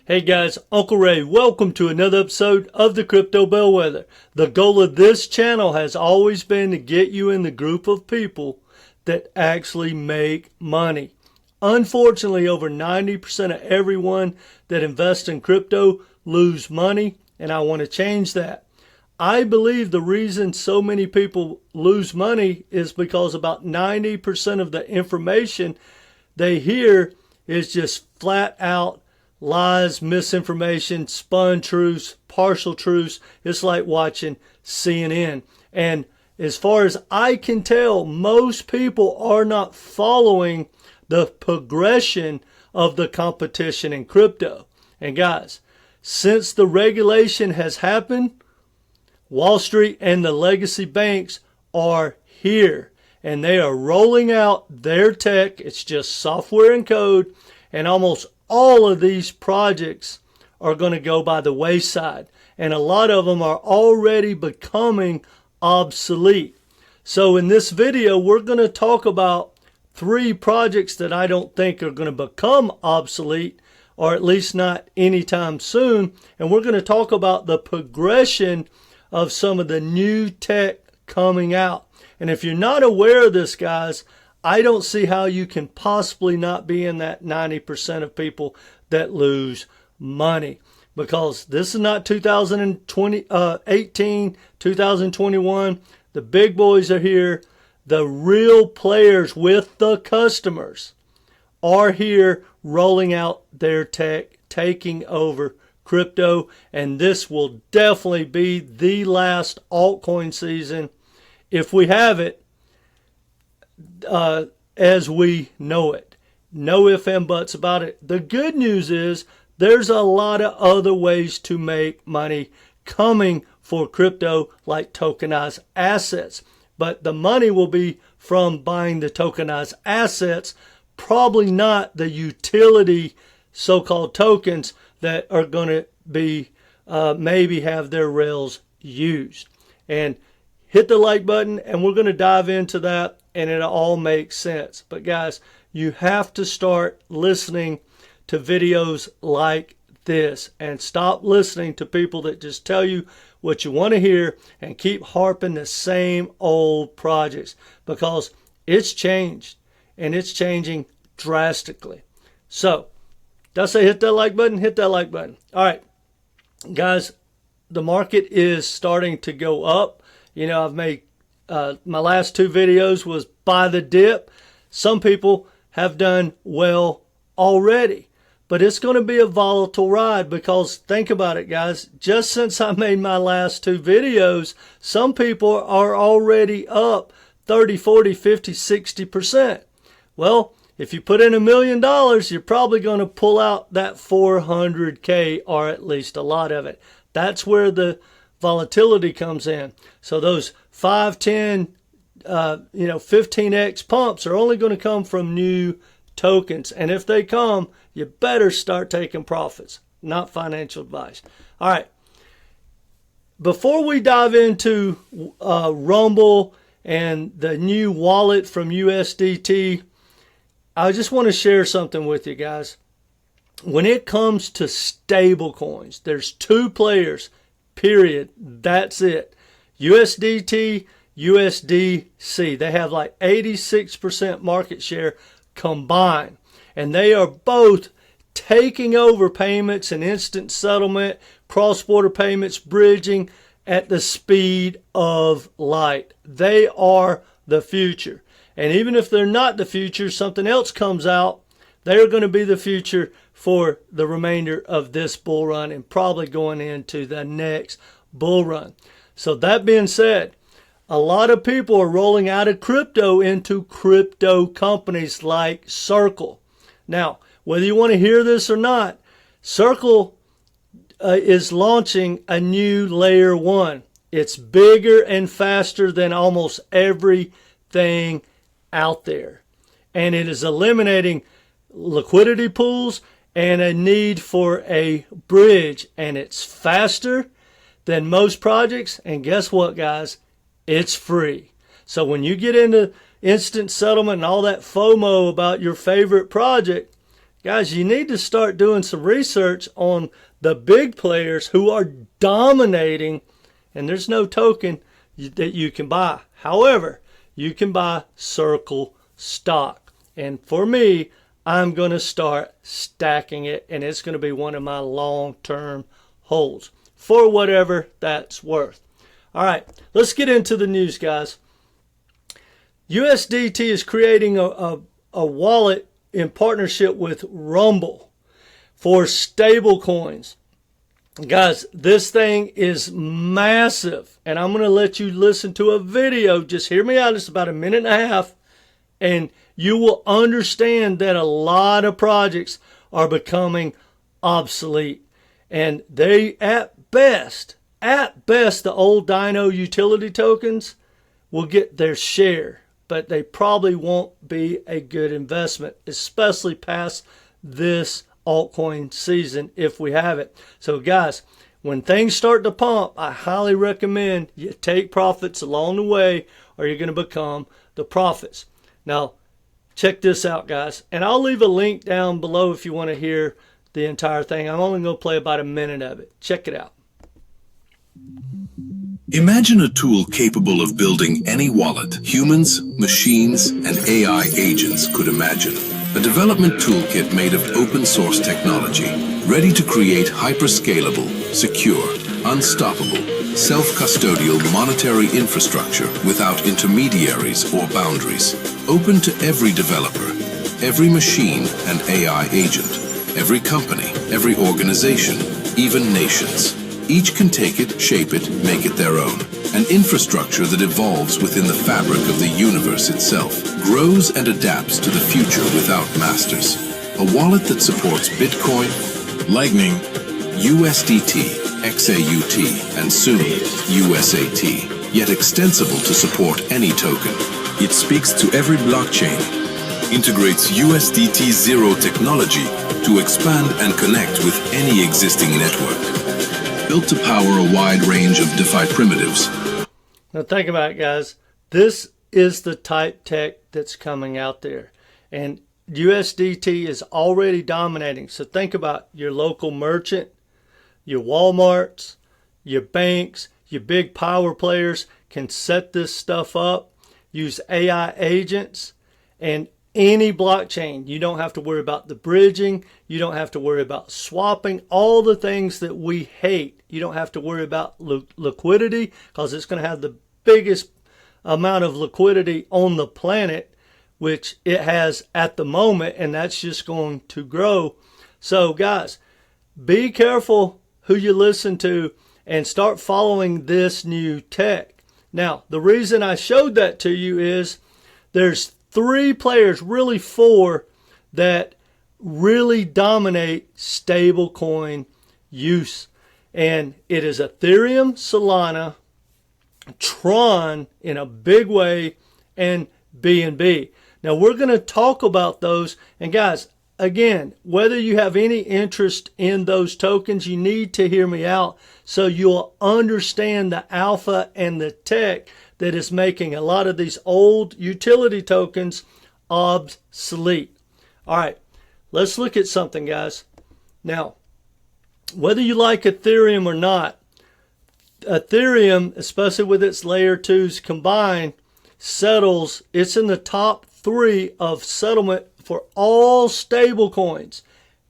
Hey guys, Uncle Ray, welcome to another episode of the Crypto Bellwether. The goal of this channel has always been to get you in the group of people that actually make money. Unfortunately, over 90% of everyone that invests in crypto lose money, and I want to change that. I believe the reason so many people lose money is because about 90% of the information they hear is just flat out lies, misinformation, spun truths, partial truths. It's like watching CNN. And as far as I can tell, most people are not following the progression of the competition in crypto. And guys, since the regulation has happened, Wall Street and the legacy banks are here. And they are rolling out their tech. It's just software and code. And almost all of these projects are going to go by the wayside, and a lot of them are already becoming obsolete. So in this video, we're going to talk about 3 projects that I don't think are going to become obsolete, or at least not anytime soon. And we're going to talk about the progression of some of the new tech coming out. And if you're not aware of this, guys, I don't see how you can possibly not be in that 90% of people that lose money, because this is not 2018, 2021. The big boys are here. The real players with the customers are here rolling out their tech, taking over crypto, and this will definitely be the last altcoin season, if we have it, as we know it. No ifs and buts about it. The good news is there's a lot of other ways to make money coming for crypto, like tokenized assets. But the money will be from buying the tokenized assets, probably not the utility so-called tokens that are going to be maybe have their rails used. And hit the like button, and we're going to dive into that, and it all makes sense. But guys, you have to start listening to videos like this and stop listening to people that just tell you what you want to hear and keep harping the same old projects, because it's changed, and it's changing drastically. So, did I say hit that like button? Hit that like button. All right, guys, the market is starting to go up. You know, I've made my last 2 videos was buy the dip. Some people have done well already, but it's going to be a volatile ride, because think about it, guys. Just since I made my last 2 videos, some people are already up 30, 40, 50, 60%. Well, if you put in $1 million, you're probably going to pull out that 400K, or at least a lot of it. That's where the volatility comes in. So those 5, 10, 15x pumps are only going to come from new tokens. And if they come, you better start taking profits, not financial advice. All right. Before we dive into Rumble and the new wallet from USDT, I just want to share something with you guys. When it comes to stable coins, there's 2 players, period. That's it. USDT, USDC. They have like 86% market share combined. And they are both taking over payments and instant settlement, cross-border payments, bridging at the speed of light. They are the future. And even if they're not the future, something else comes out, they're going to be the future for the remainder of this bull run, and probably going into the next bull run. So that being said, a lot of people are rolling out of crypto into crypto companies like Circle. Now, whether you want to hear this or not, Circle is launching a new layer 1. It's bigger and faster than almost everything out there. And it is eliminating liquidity pools and a need for a bridge. And it's faster than most projects. And guess what, guys? It's free. So when you get into instant settlement and all that FOMO about your favorite project, guys, you need to start doing some research on the big players who are dominating, and there's no token that you can buy. However, you can buy Circle stock. And for me, I'm going to start stacking it, and it's going to be one of my long-term holds for whatever that's worth. All right, let's get into the news, guys. USDT is creating a wallet in partnership with Rumble for stable coins. Guys, this thing is massive, and I'm going to let you listen to a video. Just hear me out. It's about a minute and a half, and you will understand that a lot of projects are becoming obsolete. And they, at best, the old Dino utility tokens will get their share, but they probably won't be a good investment, especially past this altcoin season if we have it. So guys, when things start to pump, I highly recommend you take profits along the way, or you're going to become the prophets. Now, check this out, guys, and I'll leave a link down below if you want to hear the entire thing. I'm only going to play about a minute of it. Check it out. Imagine a tool capable of building any wallet humans, machines, and AI agents could imagine. A development toolkit made of open source technology, ready to create hyperscalable, secure, unstoppable, self-custodial monetary infrastructure without intermediaries or boundaries. Open to every developer, every machine and AI agent, every company, every organization, even nations. Each can take it, shape it, make it their own. An infrastructure that evolves within the fabric of the universe itself, grows and adapts to the future without masters. A wallet that supports Bitcoin, Lightning, USDT, XAUT, and soon USAT, yet extensible to support any token. It speaks to every blockchain, integrates USDT Zero technology to expand and connect with any existing network. Built to power a wide range of DeFi primitives. Now think about it, guys. This is the type tech that's coming out there. And USDT is already dominating. So think about your local merchant, your Walmarts, your banks, your big power players can set this stuff up, use AI agents, and any blockchain. You don't have to worry about the bridging. You don't have to worry about swapping. All the things that we hate. You don't have to worry about liquidity, because it's going to have the biggest amount of liquidity on the planet, which it has at the moment, and that's just going to grow. So guys, be careful who you listen to and start following this new tech. Now, the reason I showed that to you is there's 3 players, really 4, that really dominate stablecoin use. And it is Ethereum, Solana, TRON in a big way, and BNB. Now we're going to talk about those. And guys, again, whether you have any interest in those tokens, you need to hear me out so you'll understand the alpha and the tech that is making a lot of these old utility tokens obsolete. All right, let's look at something, guys. Now, whether you like Ethereum or not, Ethereum, especially with its layer 2s combined, settles, it's in the top 3 of settlement for all stable coins,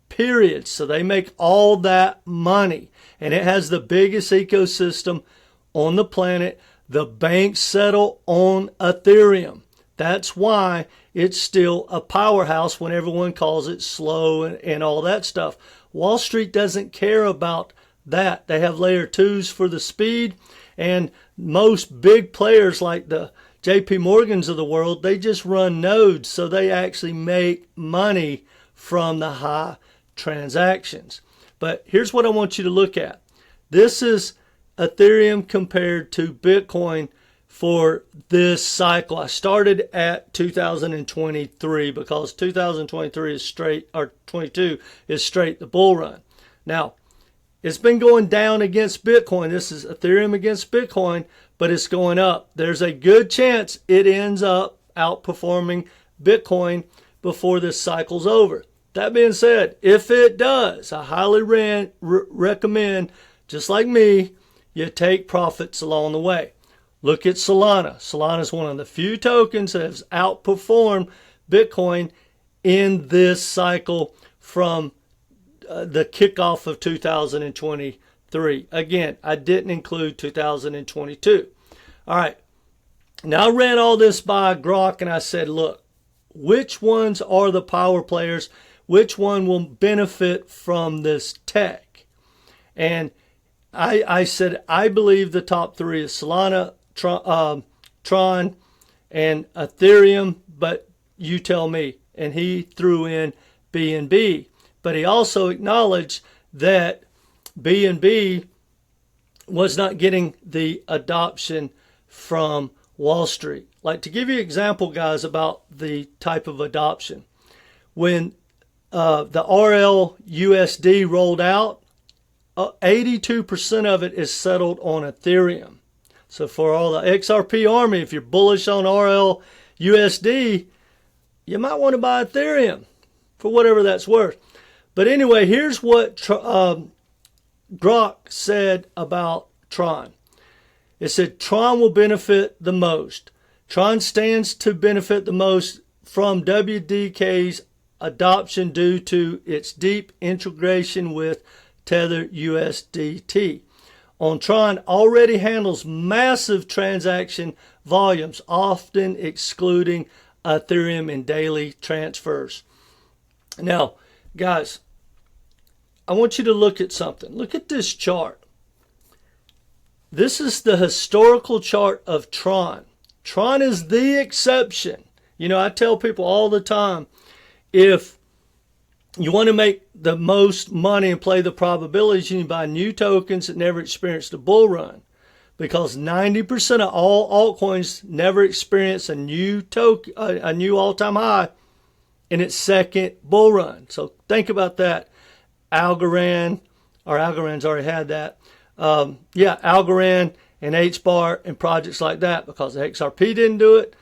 period. So they make all that money, and it has the biggest ecosystem on the planet. The banks settle on Ethereum. That's why it's still a powerhouse when everyone calls it slow and all that stuff. Wall Street doesn't care about that. They have layer 2s for the speed, and most big players like the JP Morgans of the world, they just run nodes, so they actually make money from the high transactions. But here's what I want you to look at. This is Ethereum compared to Bitcoin for this cycle. I started at 2023 because 2023 is straight, or 22 is straight the bull run. Now, it's been going down against Bitcoin. This is Ethereum against Bitcoin, but it's going up. There's a good chance it ends up outperforming Bitcoin before this cycle's over. that being said, if it does, I highly recommend, just like me, you take profits along the way. Look at Solana. Solana is one of the few tokens that has outperformed Bitcoin in this cycle from the kickoff of 2023. Again, I didn't include 2022. All right. Now I ran all this by Grok and I said, look, which ones are the power players? Which one will benefit from this tech? And I said, I believe the top three is Solana, TRON, and Ethereum, but you tell me. And he threw in BNB. But he also acknowledged that BNB was not getting the adoption from Wall Street. Like, to give you an example, guys, about the type of adoption. When the RL USD rolled out, 82% of it is settled on Ethereum. So for all the XRP army, if you're bullish on RL USD, you might want to buy Ethereum for whatever that's worth. But anyway, here's what Grok said about TRON. It said TRON will benefit the most. TRON stands to benefit the most from WDK's adoption due to its deep integration with Tether USDT. TRON already handles massive transaction volumes, often excluding Ethereum in daily transfers. Now, guys, I want you to look at something. Look at this chart. This is the historical chart of TRON. TRON is the exception. You know, I tell people all the time, if you want to make the most money and play the probabilities, you need to buy new tokens that never experienced a bull run. Because 90% of all altcoins never experience a new all-time high in its second bull run. So think about that. Algorand Algorand's already had that. Algorand and HBAR and projects like that, because XRP didn't do it,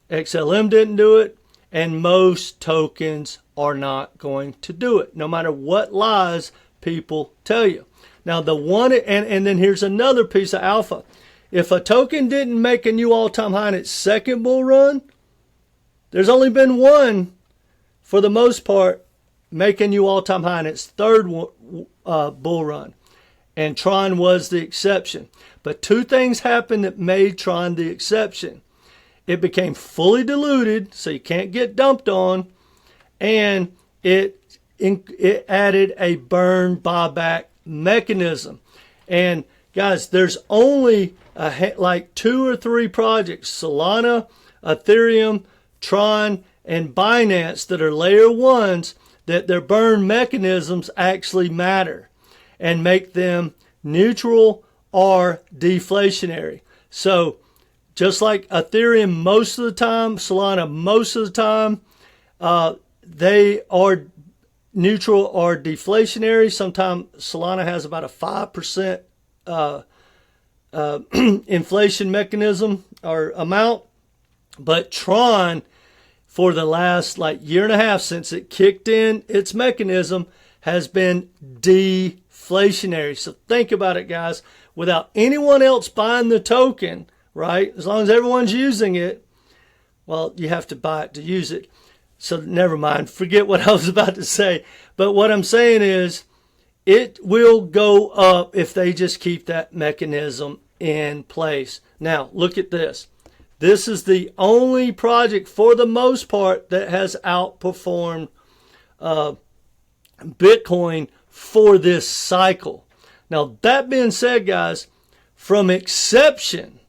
XLM didn't do it, and most tokens are not going to do it, no matter what lies people tell you. Now the one, and then here's another piece of alpha. If a token didn't make a new all-time high in its second bull run, there's only been one, for the most part, make a new all-time high in its third bull run. And TRON was the exception. But two things happened that made TRON the exception. It became fully diluted, so you can't get dumped on, and it added a burn buyback mechanism. And guys, there's only like 2 or 3 projects, Solana, Ethereum, TRON, and Binance, that are layer 1s, that their burn mechanisms actually matter and make them neutral or deflationary. So just like Ethereum most of the time, Solana most of the time, they are neutral or deflationary. Sometimes Solana has about a 5% inflation mechanism or amount. But TRON, for the last year and a half since it kicked in its mechanism, has been deflationary. So think about it, guys. Without anyone else buying the token, right? As long as everyone's using it, well, you have to buy it to use it. So never mind. Forget what I was about to say. But what I'm saying is, it will go up if they just keep that mechanism in place. Now, look at this. This is the only project, for the most part, that has outperformed Bitcoin for this cycle. Now, that being said, guys, from exception,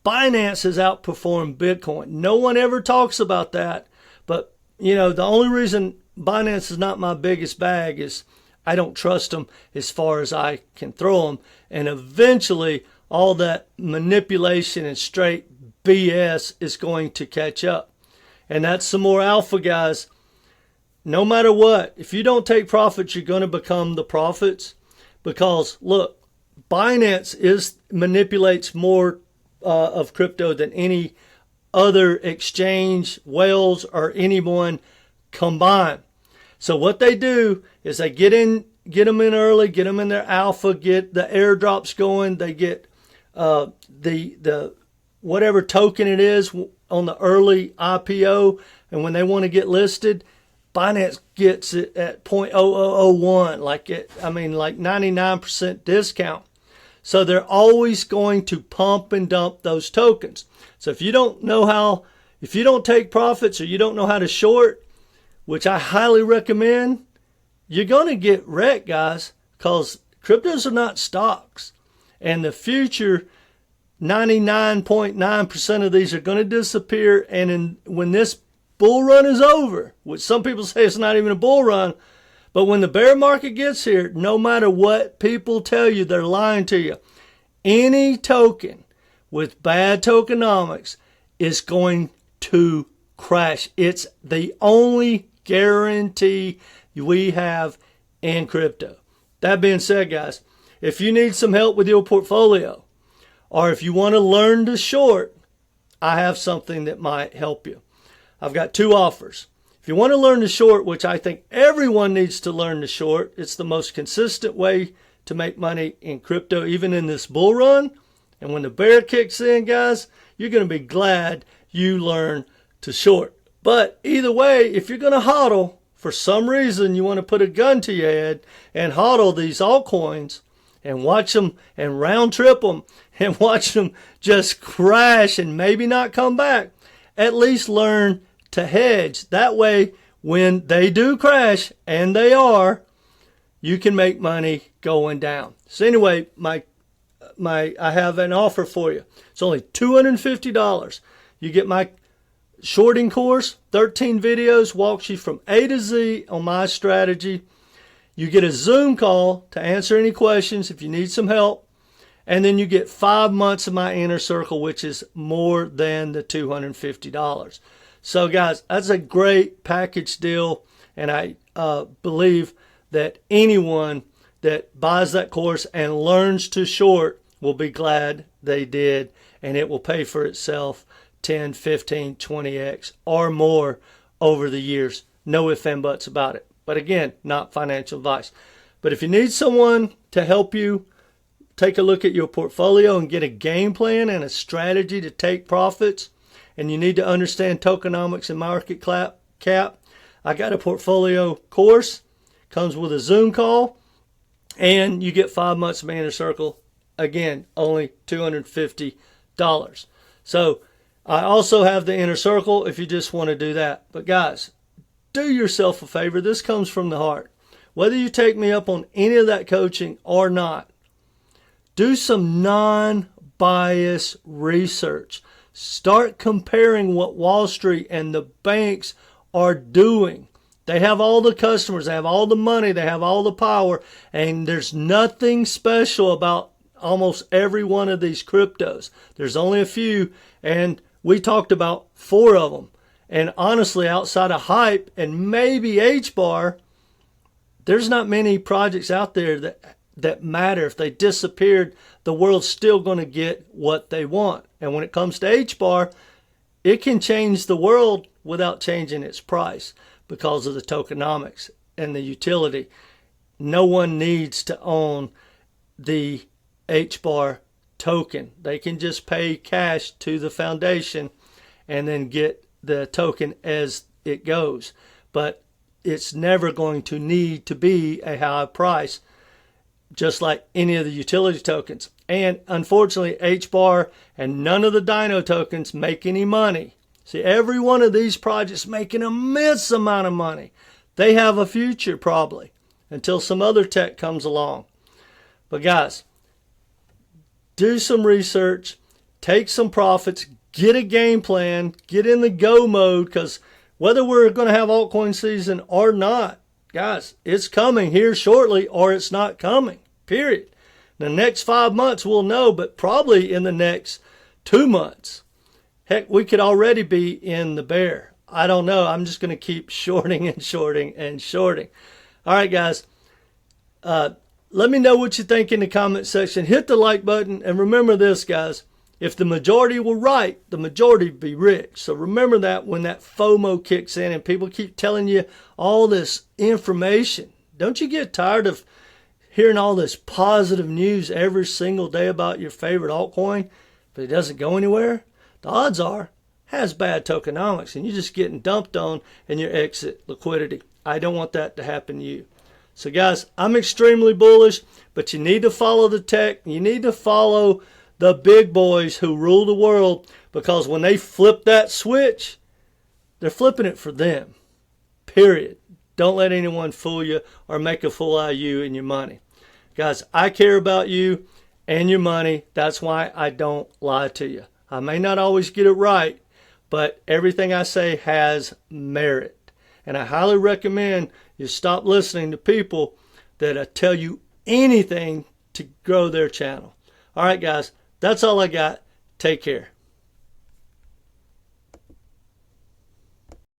Binance has outperformed Bitcoin. No one ever talks about that. But, you know, the only reason Binance is not my biggest bag is I don't trust them as far as I can throw them. And eventually, all that manipulation and straight BS is going to catch up. And that's some more alpha, guys. No matter what, if you don't take profits, you're going to become the prophets. Because, look, Binance manipulates more of crypto than any other exchange, whales, or anyone combined. So what they do is they get them in early, get them in their alpha, get the airdrops going. They get the whatever token it is on the early IPO, and when they want to get listed, Binance gets it at 0.0001, like 99% discount. So they're always going to pump and dump those tokens. So if you don't take profits or you don't know how to short, which I highly recommend, you're going to get wrecked, guys, because cryptos are not stocks. And the future, 99.9% of these are going to disappear. And when this bull run is over, which some people say it's not even a bull run, but when the bear market gets here, no matter what people tell you, they're lying to you. Any token with bad tokenomics is going to crash. It's the only guarantee we have in crypto. That being said, guys, if you need some help with your portfolio, or if you want to learn to short, I have something that might help you. I've got two offers. If you want to learn to short, which I think everyone needs to learn to short, it's the most consistent way to make money in crypto, even in this bull run. And when the bear kicks in, guys, you're going to be glad you learned to short. But either way, if you're going to hodl, for some reason you want to put a gun to your head and hodl these altcoins and watch them and round trip them and watch them just crash and maybe not come back, at least learn to hedge. That way, when they do crash, and they are, you can make money going down. So anyway, I have an offer for you. It's only $250. You get my shorting course, 13 videos, walks you from A to Z on my strategy. You get a Zoom call to answer any questions if you need some help. And then you get 5 months of my inner circle, which is more than the $250. So guys, that's a great package deal. And I believe that anyone that buys that course and learns to short will be glad they did. And it will pay for itself 10, 15, 20x or more over the years. No ifs and buts about it. But again, not financial advice. But if you need someone to help you take a look at your portfolio and get a game plan and a strategy to take profits, and you need to understand tokenomics and market cap, I got a portfolio course. Comes with a Zoom call, and you get 5 months of my inner circle. Again, only $250. So I also have the inner circle if you just want to do that. But guys, do yourself a favor. This comes from the heart. Whether you take me up on any of that coaching or not, do some non-bias research. Start comparing what Wall Street and the banks are doing. They have all the customers, they have all the money, they have all the power, and there's nothing special about almost every one of these cryptos. There's only a few, and we talked about 4 of them. And honestly, outside of hype and maybe HBAR, there's not many projects out there that matter. If they disappeared, the world's still going to get what they want. And when it comes to HBAR, it can change the world without changing its price because of the tokenomics and the utility. No one needs to own the HBAR token. They can just pay cash to the foundation and then get the token as it goes. But it's never going to need to be a high price, just like any of the utility tokens. And unfortunately, HBAR and none of the Dino tokens make any money. See, every one of these projects make an immense amount of money. They have a future probably until some other tech comes along. But guys, do some research, take some profits, get a game plan, get in the go mode, because whether we're going to have altcoin season or not, guys, it's coming here shortly or it's not coming, period. The next 5 months we'll know, but probably in the next 2 months. Heck, we could already be in the bear. I don't know. I'm just going to keep shorting and shorting and shorting. All right, guys. Let me know what you think in the comment section. Hit the like button. And remember this, guys. If the majority were right, the majority would be rich. So remember that when that FOMO kicks in and people keep telling you all this information. Don't you get tired of hearing all this positive news every single day about your favorite altcoin, but it doesn't go anywhere? The odds are it has bad tokenomics and you're just getting dumped on in your exit liquidity. I don't want that to happen to you. So guys, I'm extremely bullish, but you need to follow the tech. You need to follow the big boys who rule the world, because when they flip that switch, they're flipping it for them. Period. Don't let anyone fool you or make a fool out of you and your money. Guys, I care about you and your money. That's why I don't lie to you. I may not always get it right, but everything I say has merit. And I highly recommend you stop listening to people that tell you anything to grow their channel. All right, guys, that's all I got. Take care.